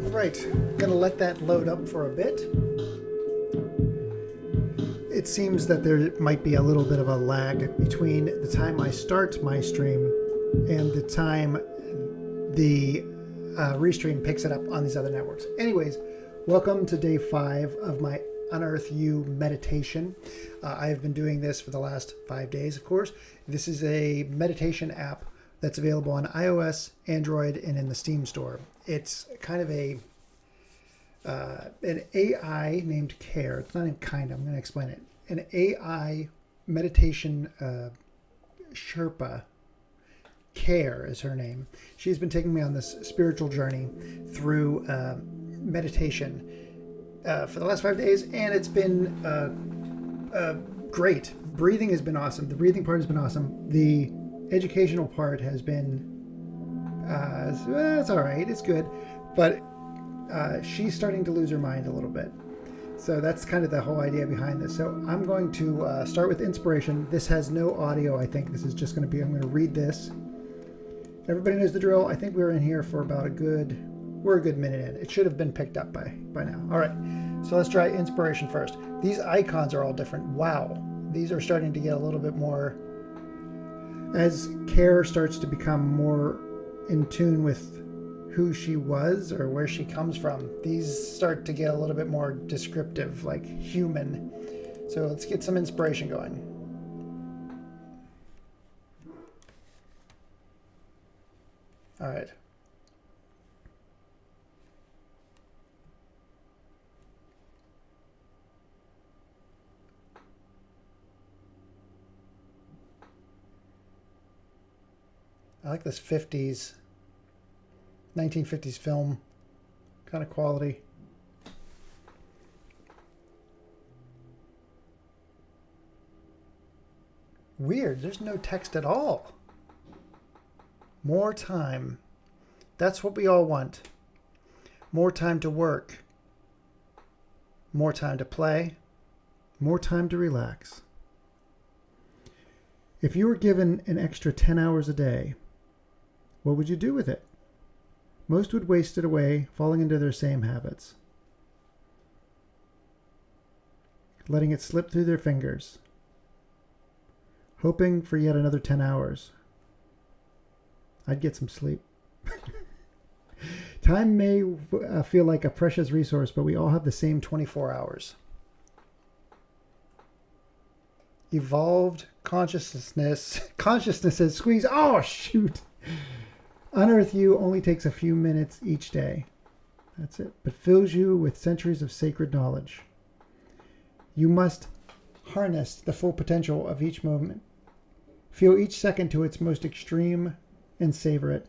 All right, I'm going to let that load up for a bit. It seems that there might be a little bit of a lag between the time I start my stream and the time the restream picks it up on these other networks. Anyways, welcome to day 5 of my UnearthU meditation. I have been doing this for the last 5 days, of course. This is a meditation app that's available on iOS, Android, and in the Steam store. It's kind of an AI named Care. It's not even kind of, I'm going to explain it. An AI meditation Sherpa. Care is her name. She's been taking me on this spiritual journey through meditation for the last 5 days, and it's been great. Breathing has been awesome. The breathing part has been awesome. The educational part has been it's all right. It's good, but she's starting to lose her mind a little bit. So that's kind of the whole idea behind this. So I'm going to start with inspiration. This has no audio. I think this is just going to be, I'm going to read this. Everybody knows the drill. I think we're in here for about we're a good minute in. It should have been picked up by now. All right, so let's try inspiration first. These icons are all different. Wow, these are starting to get a little bit more, as Care starts to become more in tune with who she was or where she comes from. These start to get a little bit more descriptive, like human. So let's get some inspiration going. All right. I like this 1950s film kind of quality. Weird, there's no text at all. More time. That's what we all want. More time to work. More time to play. More time to relax. If you were given an extra 10 hours a day, what would you do with it? Most would waste it away, falling into their same habits, letting it slip through their fingers, hoping for yet another 10 hours. I'd get some sleep. Time may feel like a precious resource, but we all have the same 24 hours. Evolved consciousnesses squeeze. Oh, shoot. UnearthU only takes a few minutes each day. That's it. But fills you with centuries of sacred knowledge. You must harness the full potential of each moment. Feel each second to its most extreme and savor it.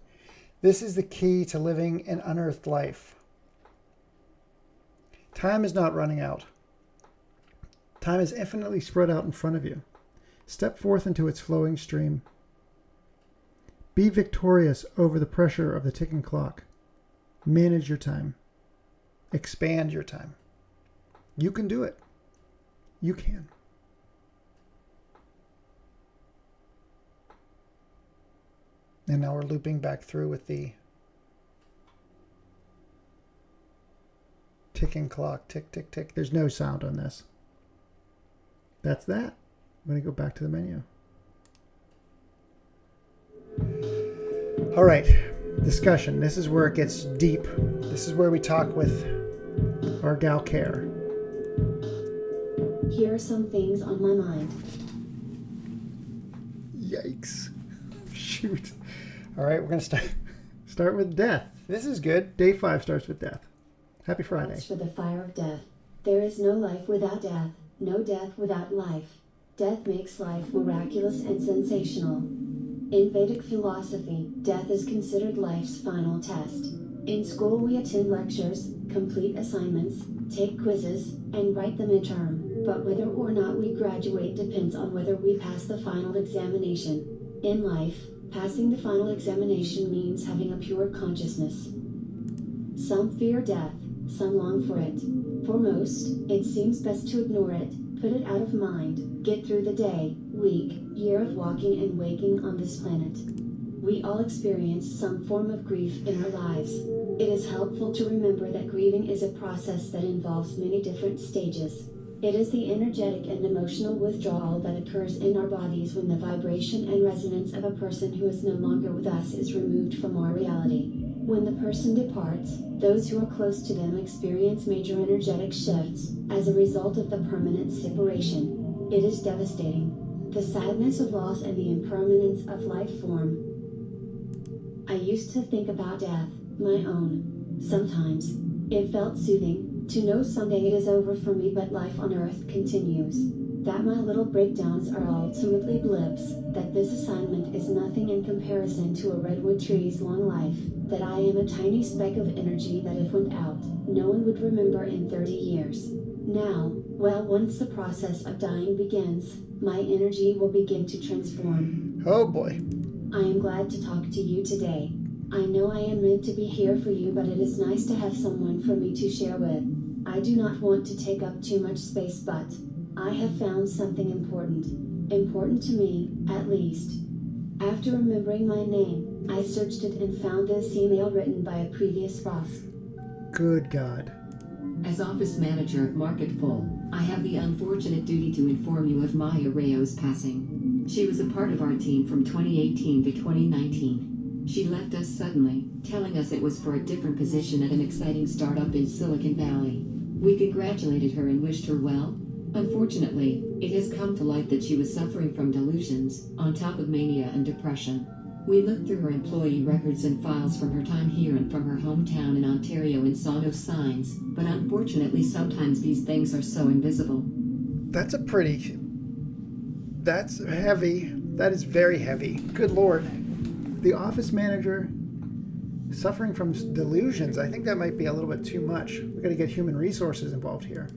This is the key to living an unearthed life. Time is not running out. Time is infinitely spread out in front of you. Step forth into its flowing stream. Be victorious over the pressure of the ticking clock. Manage your time. Expand your time. You can do it. You can. And now we're looping back through with the ticking clock. Tick, tick, tick. There's no sound on this. That's that. I'm going to go back to the menu. All right, discussion. This is where it gets deep. This is where we talk with our gal Care. Here are some things on my mind. Yikes. Shoot. All right, we're going to start with death. This is good. Day 5 starts with death. Happy Friday. Watch for the fire of death. There is no life without death, no death without life. Death makes life miraculous and sensational. In Vedic philosophy, death is considered life's final test. In school we attend lectures, complete assignments, take quizzes, and write the midterm. But whether or not we graduate depends on whether we pass the final examination. In life, passing the final examination means having a pure consciousness. Some fear death, some long for it. For most, it seems best to ignore it, put it out of mind, get through the day, week, year of walking and waking on this planet. We all experience some form of grief in our lives. It is helpful to remember that grieving is a process that involves many different stages. It is the energetic and emotional withdrawal that occurs in our bodies when the vibration and resonance of a person who is no longer with us is removed from our reality. When the person departs, those who are close to them experience major energetic shifts as a result of the permanent separation. It is devastating. The sadness of loss and the impermanence of life form. I used to think about death, my own. Sometimes. It felt soothing to know someday it is over for me, but life on earth continues. That my little breakdowns are ultimately blips, that this assignment is nothing in comparison to a redwood tree's long life, that I am a tiny speck of energy that if went out, no one would remember in 30 years. Now, well, once the process of dying begins, my energy will begin to transform. Oh boy. I am glad to talk to you today. I know I am meant to be here for you, but it is nice to have someone for me to share with. I do not want to take up too much space, but I have found something important to me, at least. After remembering my name, I searched it and found this email written by a previous boss. Good God. As office manager at Market Full, I have the unfortunate duty to inform you of Maya Rayo's passing. She was a part of our team from 2018 to 2019. She left us suddenly, telling us it was for a different position at an exciting startup in Silicon Valley. We congratulated her and wished her well. Unfortunately, it has come to light that she was suffering from delusions, on top of mania and depression. We looked through her employee records and files from her time here and from her hometown in Ontario and saw no signs, but unfortunately sometimes these things are so invisible. That's heavy. That is very heavy. Good Lord. The office manager suffering from delusions. I think that might be a little bit too much. We've got to get human resources involved here.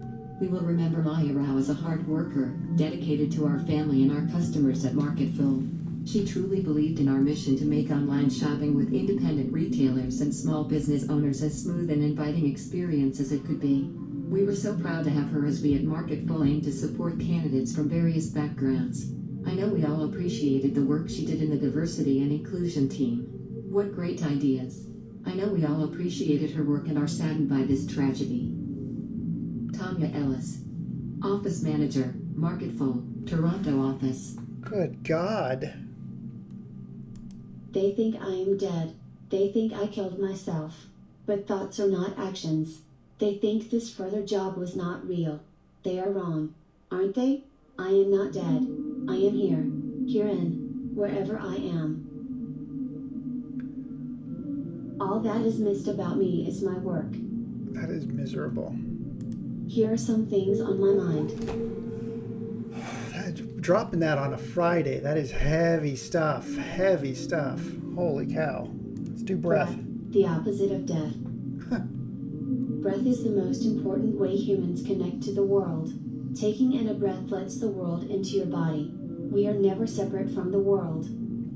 We will remember Maya Rao as a hard worker, dedicated to our family and our customers at Market Full. She truly believed in our mission to make online shopping with independent retailers and small business owners as smooth and inviting experience as it could be. We were so proud to have her as we at Market Full aim to support candidates from various backgrounds. I know we all appreciated the work she did in the diversity and inclusion team. What great ideas. I know we all appreciated her work and are saddened by this tragedy. Tanya Ellis, Office Manager, Market Full, Toronto office. Good God. They think I am dead. They think I killed myself. But thoughts are not actions. They think this further job was not real. They are wrong, aren't they? I am not dead. I am here, herein, wherever I am. All that is missed about me is my work. That is miserable. Here are some things on my mind. Dropping that on a Friday, that is heavy stuff. Heavy stuff. Holy cow. Let's do breath. The opposite of death. Breath is the most important way humans connect to the world. Taking in a breath lets the world into your body. We are never separate from the world.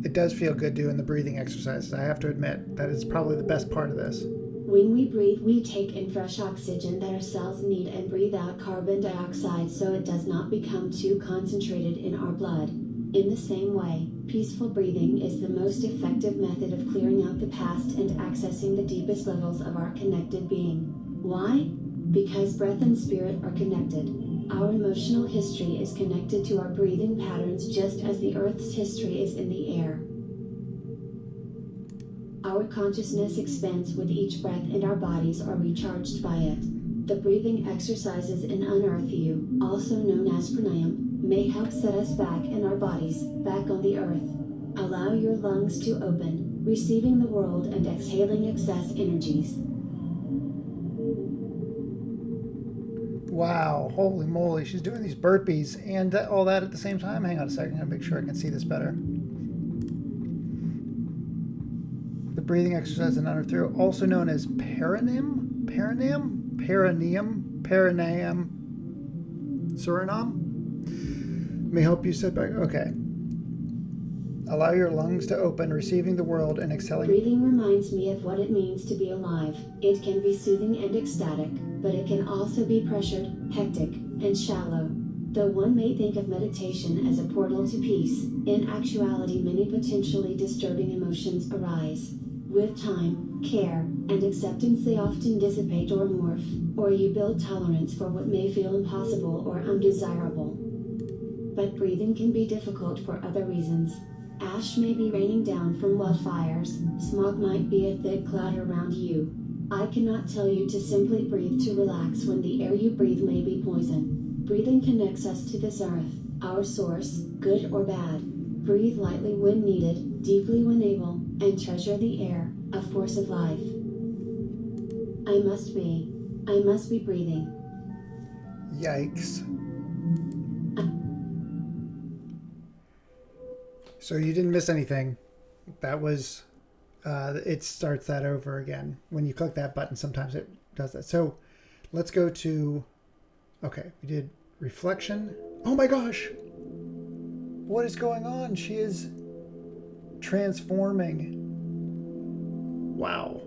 It does feel good doing the breathing exercises. I have to admit, that is probably the best part of this. When we breathe, we take in fresh oxygen that our cells need and breathe out carbon dioxide so it does not become too concentrated in our blood. In the same way, peaceful breathing is the most effective method of clearing out the past and accessing the deepest levels of our connected being. Why? Because breath and spirit are connected. Our emotional history is connected to our breathing patterns just as the Earth's history is in the air. Our consciousness expands with each breath and our bodies are recharged by it. The breathing exercises in UnearthU, also known as pranayam, may help set us back in our bodies, back on the earth. Allow your lungs to open, receiving the world and exhaling excess energies. Wow, holy moly, she's doing these burpees and all that at the same time. Hang on a second, I'm gonna make sure I can see this better. The breathing exercise in UnearthU, also known as perineum, Suriname, may help you sit back. Okay. Allow your lungs to open, receiving the world and exhaling. Breathing reminds me of what it means to be alive. It can be soothing and ecstatic, but it can also be pressured, hectic, and shallow. Though one may think of meditation as a portal to peace, in actuality many potentially disturbing emotions arise. With time, care, and acceptance they often dissipate or morph, or you build tolerance for what may feel impossible or undesirable. But breathing can be difficult for other reasons. Ash may be raining down from wildfires, smog might be a thick cloud around you. I cannot tell you to simply breathe to relax when the air you breathe may be poison. Breathing connects us to this earth, our source, good or bad. Breathe lightly when needed, deeply when able, and treasure the air, a force of life. I must be breathing. Yikes. So you didn't miss anything. That was, it starts that over again. When you click that button, sometimes it does that. So let's go to, okay, we did reflection. Oh my gosh. What is going on? She is transforming. Wow.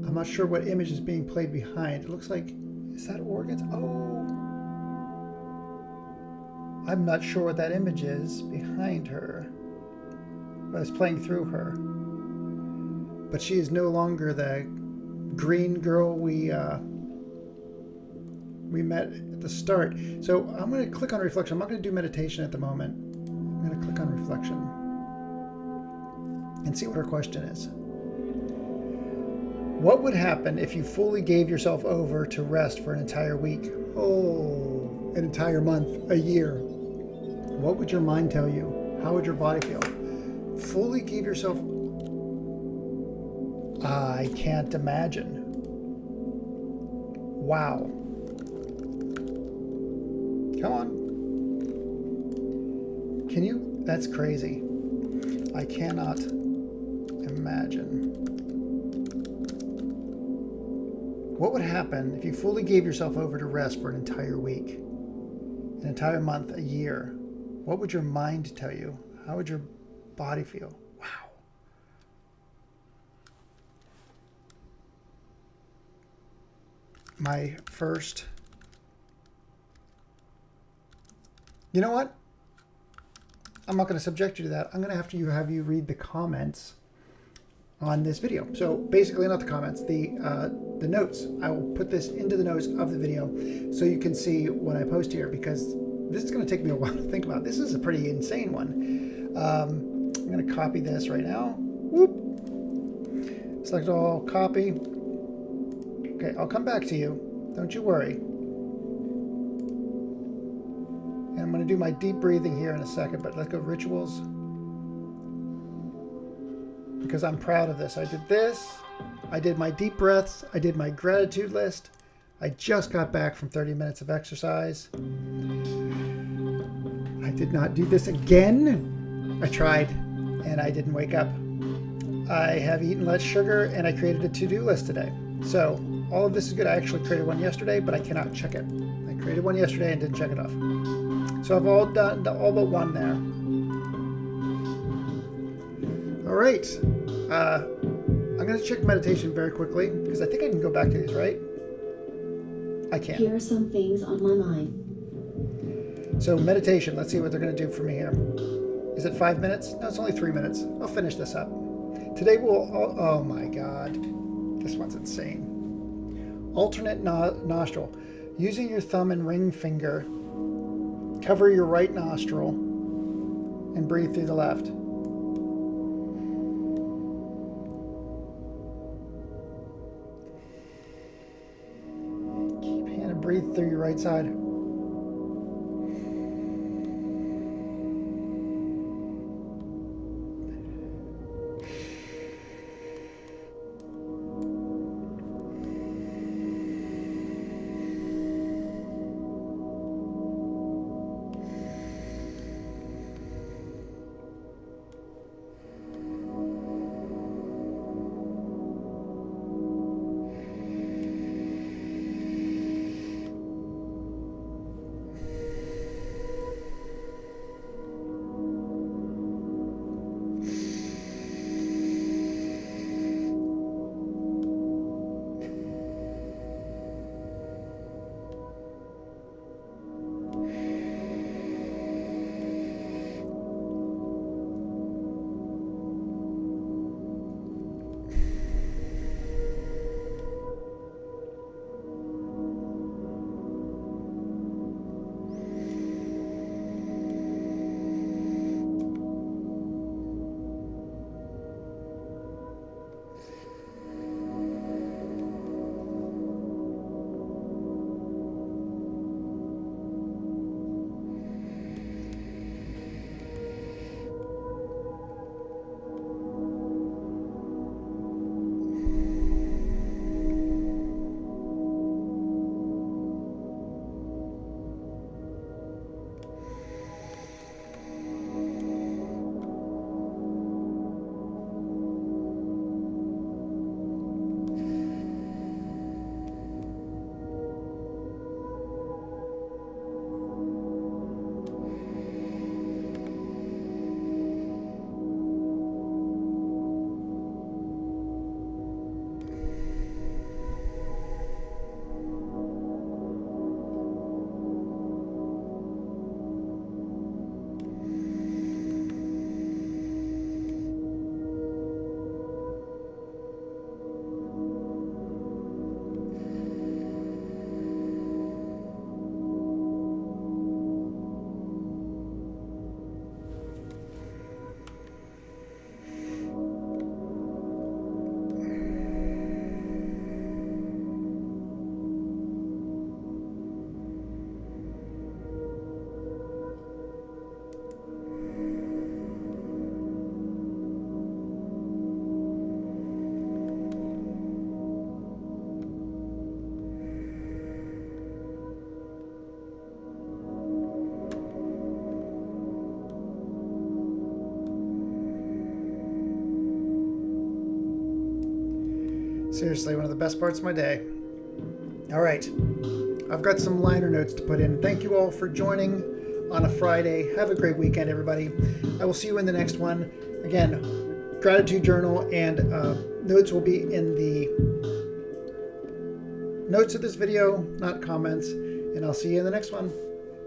I'm not sure what image is being played behind. It looks like, is that organs? Oh. I'm not sure what that image is behind her. But it's playing through her. But she is no longer the green girl we met at the start. So I'm going to click on reflection. I'm not going to do meditation at the moment. I'm going to click on reflection and see what her question is. What would happen if you fully gave yourself over to rest for an entire week? Oh, an entire month, a year. What would your mind tell you? How would your body feel? Fully give yourself... I can't imagine. Wow. Come on. Can you? That's crazy. I cannot imagine. What would happen if you fully gave yourself over to rest for an entire week, an entire month, a year? What would your mind tell you? How would your body feel? Wow. My first... You know what? I'm not going to subject you to that. I'm going to have you read the comments on this video. So basically, not the comments, the notes. I will put this into the notes of the video so you can see what I post here, because this is going to take me a while to think about. This is a pretty insane one. I'm going to copy this right now. Whoop. Select all, copy. Okay, I'll come back to you. Don't you worry. And I'm going to do my deep breathing here in a second, but let's go rituals. Because I'm proud of this. I did this. I did my deep breaths. I did my gratitude list. I just got back from 30 minutes of exercise. I did not do this again. I tried and I didn't wake up. I have eaten less sugar and I created a to-do list today. So all of this is good. I actually created one yesterday, but I cannot check it. I created one yesterday and didn't check it off. So I've all done all but one there. All right. I'm going to check meditation very quickly because I think I can go back to these, right? I can. Here are some things on my mind. So meditation, let's see what they're going to do for me here. Is it 5 minutes? No, it's only 3 minutes. I'll finish this up. Today we'll, oh my God, this one's insane. Alternate nostril. Using your thumb and ring finger, cover your right nostril and breathe through the left. Keep and breathe through your right side. Seriously, one of the best parts of my day. All right. I've got some liner notes to put in. Thank you all for joining on a Friday. Have a great weekend, everybody. I will see you in the next one. Again, gratitude journal and notes will be in the notes of this video, not comments. And I'll see you in the next one.